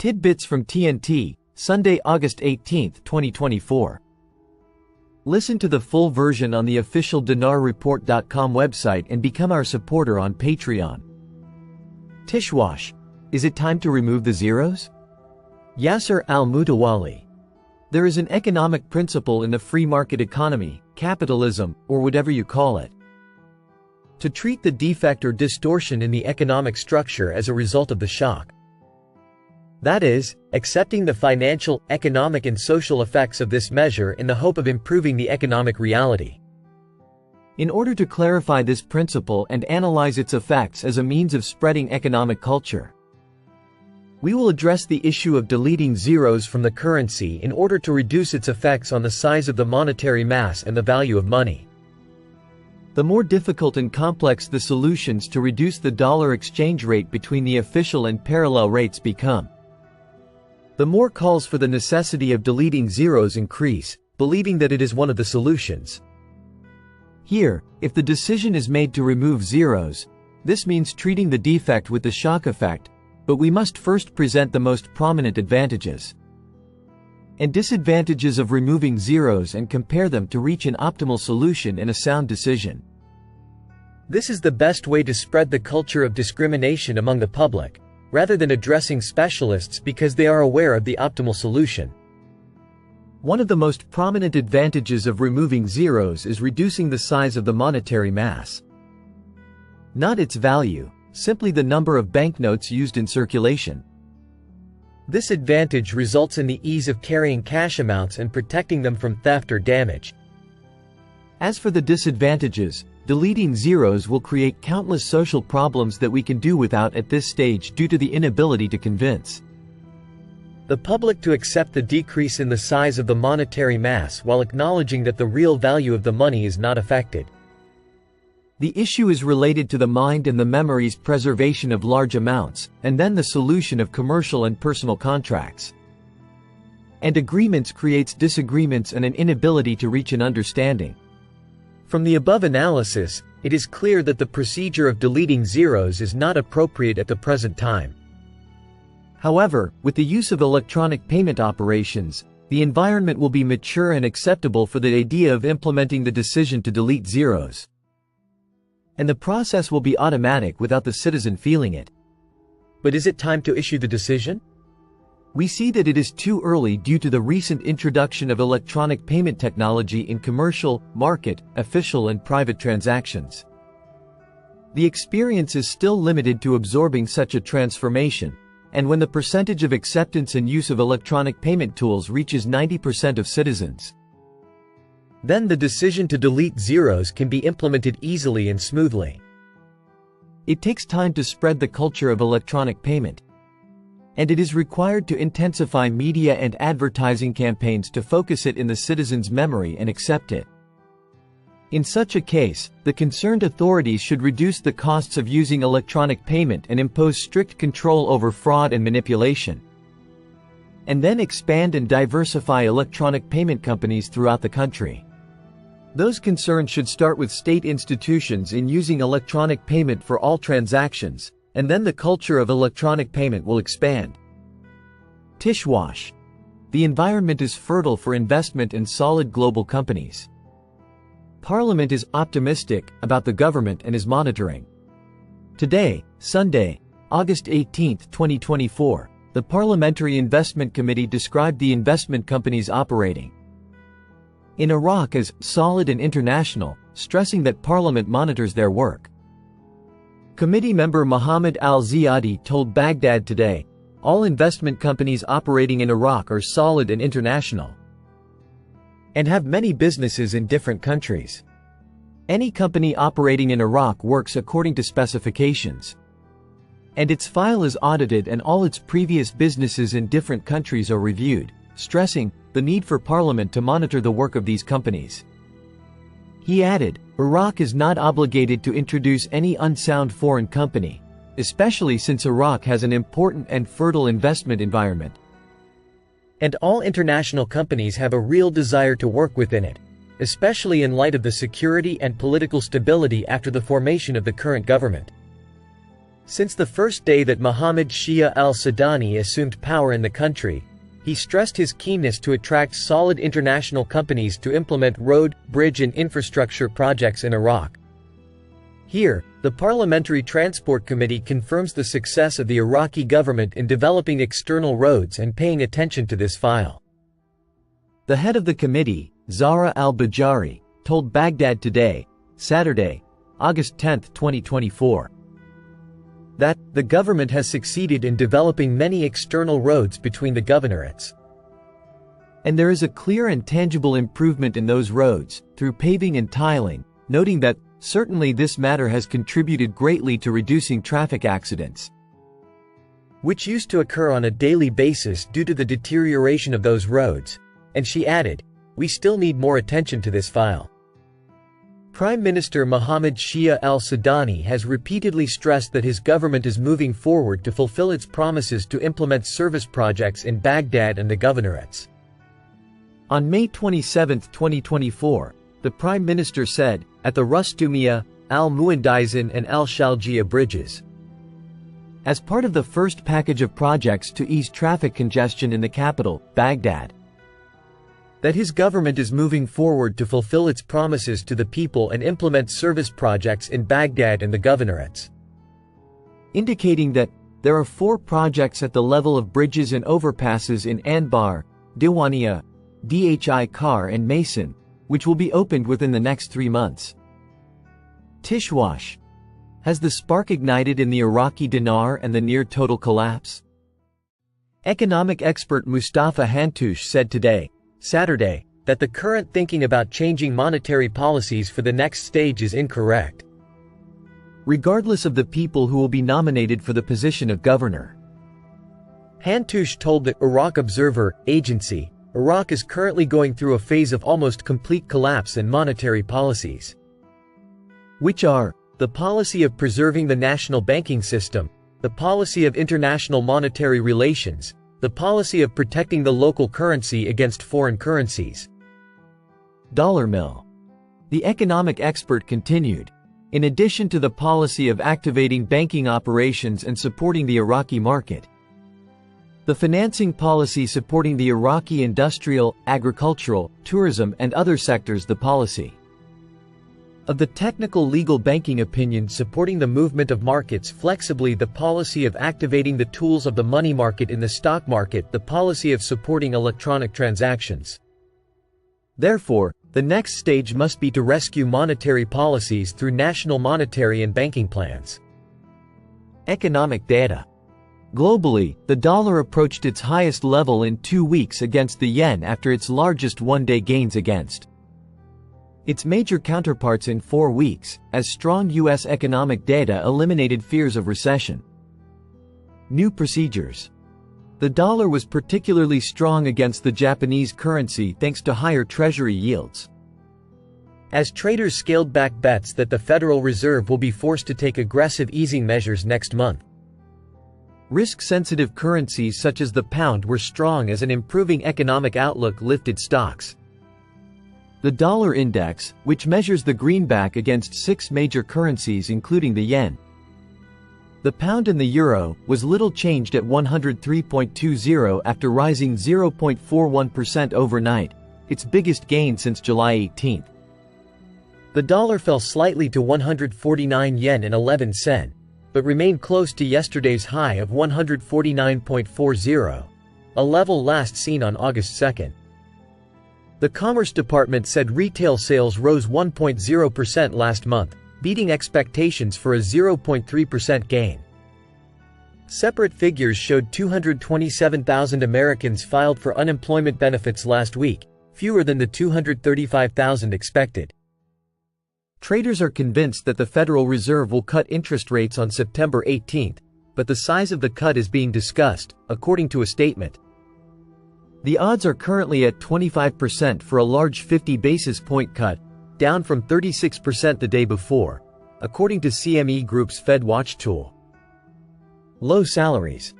Tidbits from TNT, Sunday, August 18, 2024. Listen to the full version on the official dinarreport.com website and become our supporter on Patreon. Tishwash. Is it time to remove the zeros? Yasser al-Mutawali. There is an economic principle in the free market economy, capitalism, or whatever you call it, to treat the defect or distortion in the economic structure as a result of the shock. That is, accepting the financial, economic and social effects of this measure in the hope of improving the economic reality. In order to clarify this principle and analyze its effects as a means of spreading economic culture, we will address the issue of deleting zeros from the currency in order to reduce its effects on the size of the monetary mass and the value of money. The more difficult and complex the solutions to reduce the dollar exchange rate between the official and parallel rates become, the more calls for the necessity of deleting zeros increase, believing that it is one of the solutions. Here, if the decision is made to remove zeros, this means treating the defect with the shock effect, but we must first present the most prominent advantages and disadvantages of removing zeros and compare them to reach an optimal solution and a sound decision. This is the best way to spread the culture of discrimination among the public, rather than addressing specialists because they are aware of the optimal solution. One of the most prominent advantages of removing zeros is reducing the size of the monetary mass. Not its value, simply the number of banknotes used in circulation. This advantage results in the ease of carrying cash amounts and protecting them from theft or damage. As for the disadvantages, deleting zeros will create countless social problems that we can do without at this stage due to the inability to convince the public to accept the decrease in the size of the monetary mass while acknowledging that the real value of the money is not affected. The issue is related to the mind and the memory's preservation of large amounts, and then the solution of commercial and personal contracts and agreements creates disagreements and an inability to reach an understanding. From the above analysis, it is clear that the procedure of deleting zeros is not appropriate at the present time. However, with the use of electronic payment operations, the environment will be mature and acceptable for the idea of implementing the decision to delete zeros. And the process will be automatic without the citizen feeling it. But is it time to issue the decision? We see that it is too early due to the recent introduction of electronic payment technology in commercial, market, official and private transactions. The experience is still limited to absorbing such a transformation, and when the percentage of acceptance and use of electronic payment tools reaches 90% of citizens, then the decision to delete zeros can be implemented easily and smoothly. It takes time to spread the culture of electronic payment, and it is required to intensify media and advertising campaigns to focus it in the citizen's memory and accept it. In such a case, the concerned authorities should reduce the costs of using electronic payment and impose strict control over fraud and manipulation, and then expand and diversify electronic payment companies throughout the country. Those concerned should start with state institutions in using electronic payment for all transactions, and then the culture of electronic payment will expand. Tishwash. The environment is fertile for investment in solid global companies. Parliament is optimistic about the government and is monitoring. Today, Sunday, August 18, 2024, the Parliamentary Investment Committee described the investment companies operating in Iraq as solid and international, stressing that Parliament monitors their work. Committee member Mohammed al-Ziyadi told Baghdad Today, all investment companies operating in Iraq are solid and international and have many businesses in different countries. Any company operating in Iraq works according to specifications, and its file is audited and all its previous businesses in different countries are reviewed, stressing the need for Parliament to monitor the work of these companies. He added, Iraq is not obligated to introduce any unsound foreign company, especially since Iraq has an important and fertile investment environment. And all international companies have a real desire to work within it, especially in light of the security and political stability after the formation of the current government. Since the first day that Mohammed Shia al-Sudani assumed power in the country, he stressed his keenness to attract solid international companies to implement road, bridge and infrastructure projects in Iraq. Here, the Parliamentary Transport Committee confirms the success of the Iraqi government in developing external roads and paying attention to this file. The head of the committee, Zahra al-Bajari, told Baghdad Today, Saturday, August 10, 2024, that the government has succeeded in developing many external roads between the governorates. And there is a clear and tangible improvement in those roads, through paving and tiling, noting that, certainly this matter has contributed greatly to reducing traffic accidents, which used to occur on a daily basis due to the deterioration of those roads, and she added, we still need more attention to this file. Prime Minister Mohammed Shia al-Sudani has repeatedly stressed that his government is moving forward to fulfill its promises to implement service projects in Baghdad and the governorates. On May 27, 2024, the Prime Minister said, at the Rustumiyah, Al-Muhandizin and Al-Shaljiya bridges, as part of the first package of projects to ease traffic congestion in the capital, Baghdad, that his government is moving forward to fulfill its promises to the people and implement service projects in Baghdad and the governorates, indicating that there are 4 projects at the level of bridges and overpasses in Anbar, Diwania, Dhi Kar and Mason, which will be opened within the next 3 months. Tishwash. Has the spark ignited in the Iraqi dinar and the near-total collapse? Economic expert Mustafa Hantoush said today, Saturday, that the current thinking about changing monetary policies for the next stage is incorrect, regardless of the people who will be nominated for the position of governor. Hantoush told the Iraq Observer agency, Iraq is currently going through a phase of almost complete collapse in monetary policies, which are the policy of preserving the national banking system, the policy of international monetary relations, the policy of protecting the local currency against foreign currencies. Dollar mill. The economic expert continued, in addition to the policy of activating banking operations and supporting the Iraqi market, the financing policy supporting the Iraqi industrial, agricultural, tourism and other sectors, the policy of the technical legal banking opinion supporting the movement of markets flexibly, the policy of activating the tools of the money market in the stock market, the policy of supporting electronic transactions. Therefore, the next stage must be to rescue monetary policies through national monetary and banking plans. Economic data. Globally, the dollar approached its highest level in 2 weeks against the yen after its largest one-day gains against its major counterparts in 4 weeks, as strong U.S. economic data eliminated fears of recession. New procedures. The dollar was particularly strong against the Japanese currency thanks to higher treasury yields, as traders scaled back bets that the Federal Reserve will be forced to take aggressive easing measures next month. Risk-sensitive currencies such as the pound were strong as an improving economic outlook lifted stocks. The dollar index, which measures the greenback against 6 major currencies including the yen, the pound and the euro, was little changed at 103.20 after rising 0.41% overnight, its biggest gain since July 18. The dollar fell slightly to 149 yen and 11 sen, but remained close to yesterday's high of 149.40, a level last seen on August 2. The Commerce Department said retail sales rose 1.0% last month, beating expectations for a 0.3% gain. Separate figures showed 227,000 Americans filed for unemployment benefits last week, fewer than the 235,000 expected. Traders are convinced that the Federal Reserve will cut interest rates on September 18, but the size of the cut is being discussed, according to a statement. The odds are currently at 25% for a large 50 basis point cut, down from 36% the day before, according to CME Group's Fed Watch tool. Low salaries.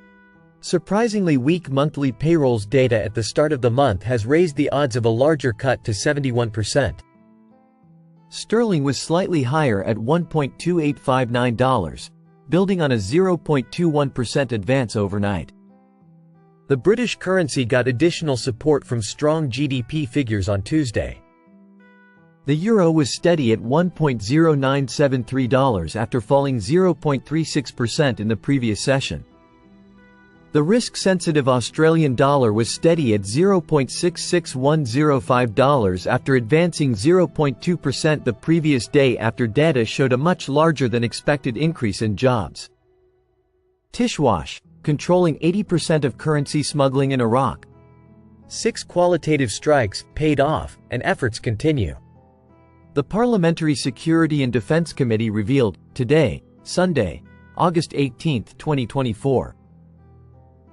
Surprisingly weak monthly payrolls data at the start of the month has raised the odds of a larger cut to 71%. Sterling was slightly higher at $1.2859, building on a 0.21% advance overnight. The British currency got additional support from strong GDP figures on Tuesday. The euro was steady at $1.0973 after falling 0.36% in the previous session. The risk-sensitive Australian dollar was steady at $0.66105 after advancing 0.2% the previous day after data showed a much larger than expected increase in jobs. Tishwash, controlling 80% of currency smuggling in Iraq. 6 qualitative strikes paid off, and efforts continue. The Parliamentary Security and Defense Committee revealed, today, Sunday, August 18, 2024.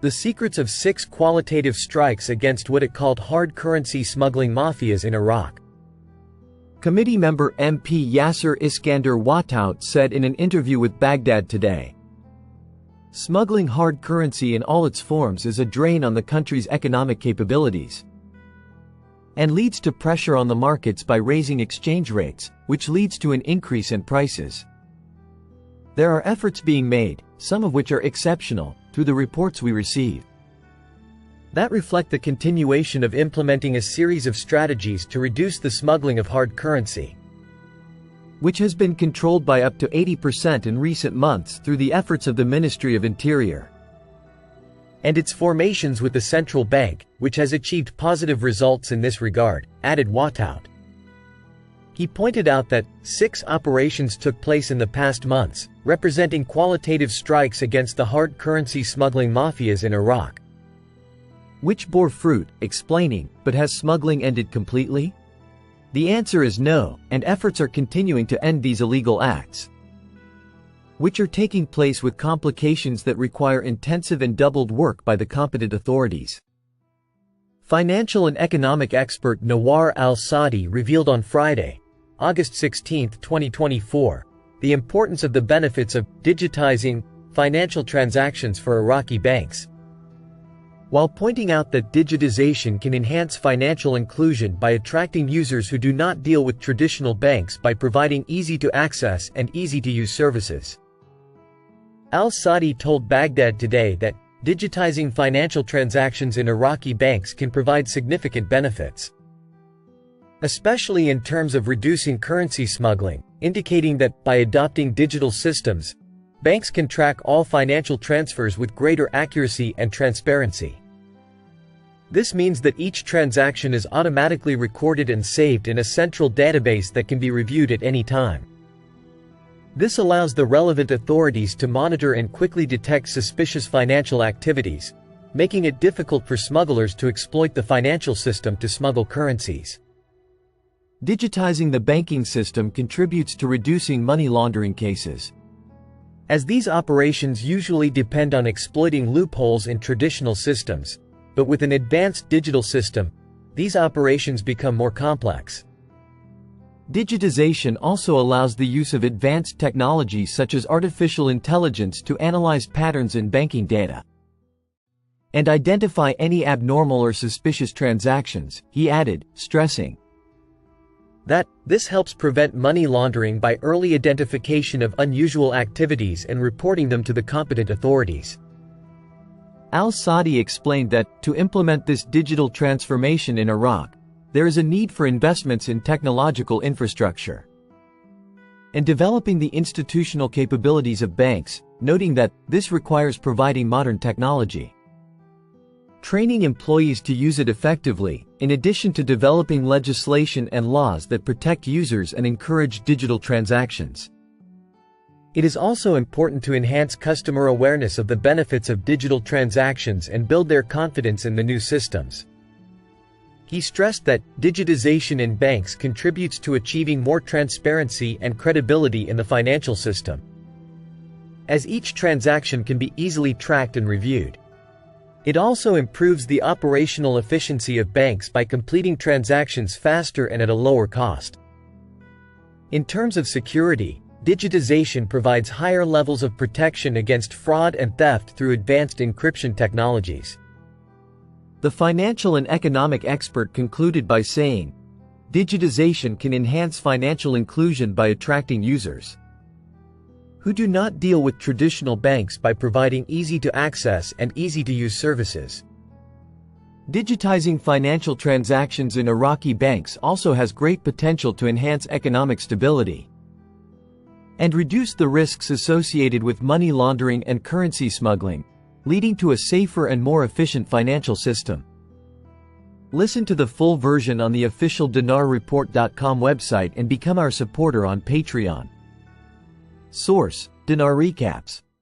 The secrets of 6 qualitative strikes against what it called hard currency smuggling mafias in Iraq. Committee member MP Yasser Iskander Wataut said in an interview with Baghdad Today, "Smuggling hard currency in all its forms is a drain on the country's economic capabilities and leads to pressure on the markets by raising exchange rates, which leads to an increase in prices. There are efforts being made, some of which are exceptional, through the reports we receive, that reflect the continuation of implementing a series of strategies to reduce the smuggling of hard currency, which has been controlled by up to 80% in recent months through the efforts of the Ministry of Interior and its formations with the central bank, which has achieved positive results in this regard," added Wataut. He pointed out that 6 operations took place in the past months, representing qualitative strikes against the hard currency smuggling mafias in Iraq, which bore fruit, explaining, but has smuggling ended completely? The answer is no, and efforts are continuing to end these illegal acts, which are taking place with complications that require intensive and doubled work by the competent authorities. Financial and economic expert Nawar al-Saadi revealed on Friday, August 16, 2024, the importance of the benefits of digitizing financial transactions for Iraqi banks, while pointing out that digitization can enhance financial inclusion by attracting users who do not deal with traditional banks by providing easy-to-access and easy-to-use services. Al-Saadi told Baghdad Today that digitizing financial transactions in Iraqi banks can provide significant benefits, especially in terms of reducing currency smuggling, indicating that by adopting digital systems, banks can track all financial transfers with greater accuracy and transparency. This means that each transaction is automatically recorded and saved in a central database that can be reviewed at any time. This allows the relevant authorities to monitor and quickly detect suspicious financial activities, making it difficult for smugglers to exploit the financial system to smuggle currencies. Digitizing the banking system contributes to reducing money laundering cases, as these operations usually depend on exploiting loopholes in traditional systems, but with an advanced digital system, these operations become more complex. Digitization also allows the use of advanced technologies such as artificial intelligence to analyze patterns in banking data and identify any abnormal or suspicious transactions, he added, stressing that this helps prevent money laundering by early identification of unusual activities and reporting them to the competent authorities. Al-Saadi explained that, to implement this digital transformation in Iraq, there is a need for investments in technological infrastructure and developing the institutional capabilities of banks, noting that this requires providing modern technology, training employees to use it effectively, in addition to developing legislation and laws that protect users and encourage digital transactions. It is also important to enhance customer awareness of the benefits of digital transactions and build their confidence in the new systems. He stressed that digitization in banks contributes to achieving more transparency and credibility in the financial system, as each transaction can be easily tracked and reviewed. It also improves the operational efficiency of banks by completing transactions faster and at a lower cost. In terms of security, digitization provides higher levels of protection against fraud and theft through advanced encryption technologies. The financial and economic expert concluded by saying, digitization can enhance financial inclusion by attracting users who who do not deal with traditional banks by providing easy-to-access and easy-to-use services. Digitizing financial transactions in Iraqi banks also has great potential to enhance economic stability and reduce the risks associated with money laundering and currency smuggling, leading to a safer and more efficient financial system. Listen to the full version on the official dinarreport.com website and become our supporter on Patreon. Source: Dinar Recaps.